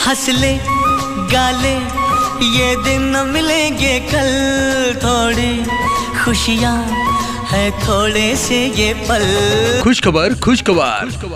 हंसले गाले ये दिन न मिलेंगे कल, थोड़ी खुशियाँ है थोड़े से ये पल। खुशखबर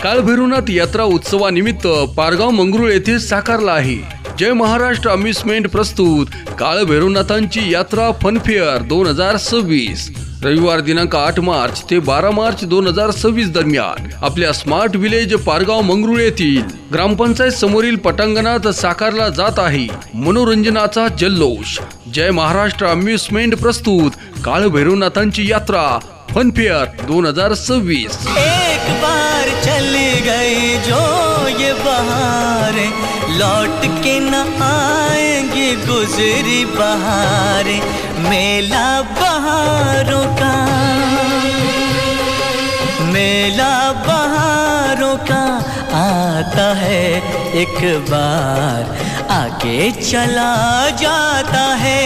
काळभैरवनाथ यात्रा उत्सवानिमित्त पारगाव मंगरुळ येथे साकारला आहे जय महाराष्ट्र अम्युजमेंट प्रस्तुत काळभैरवनाथांची यात्रा फनफेअर 2026। रविवार दिनांक 8 मार्च ते 12 मार्च 2026 दरम्यान आपल्या स्मार्ट विलेज पारगाव मंगरुळ येथील ग्रामपंचायत समोरील पटांगणात साकारला जात आहे मनोरंजनाचा जल्लोष। जय महाराष्ट्र अम्युजमेंट प्रस्तुत काळभैरवनाथांची यात्रा फनफेअर 2026। एक बार चली गई जो ये बहारें, लौट के न आएंगी गुजरी बहारें। मेला बहारों का, मेला बहारों का आता है एक बार, आगे चला जाता है।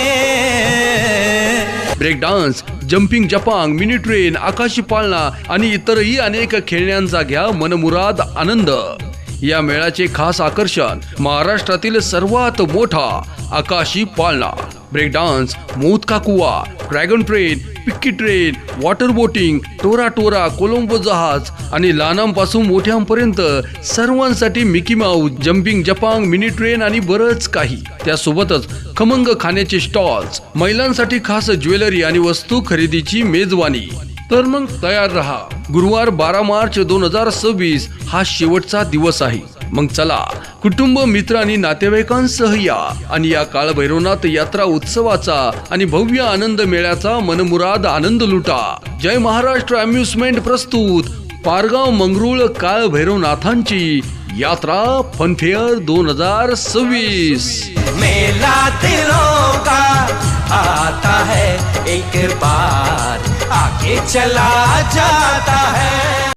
ब्रेक डान्स, जंपिंग जपांग, मिनी ट्रेन, आकाशी पाळणा आणि इतरही अनेक खेळण्यांचा घ्या मनमुराद आनंद। या मेळ्याचे खास आकर्षण महाराष्ट्रातील सर्वात मोठा आकाशी पाळणा, ब्रेक डान्स, मोत का कुवा, ड्रॅगन ट्रेन, पिक्की train, water boating, Tora Tora, Colombo जहाज आणि लहानांपासून मोठ्यांपर्यंत सर्वांसाठी मिकी माऊस, जंपिंग जपांग, मिनी ट्रेन आणि बरंच काही। त्यासोबतच खमंग खाण्याचे स्टॉल्स, महिलांसाठी खास ज्वेलरी आणि वस्तू खरेदीची मेजवानी। तर मग तयार रहा, गुरुवार 12 मार्च 2026 हा शेवटचा दिवस आहे। मग चला कुटुंब, मित्र आणि नातेवाईकांसह या आणि या काळभैरवनाथ यात्रा उत्सवाचा आणि भव्य आनंद मेळ्याचा मनमुराद आनंद लुटा। जय महाराष्ट्र अम्युजमेंट प्रस्तुत पारगाव मंगरुळ काळभैरवनाथांची यात्रा फनफेअर 2026। मेला दिलों का आता है एक बार, आगे चला जाता है।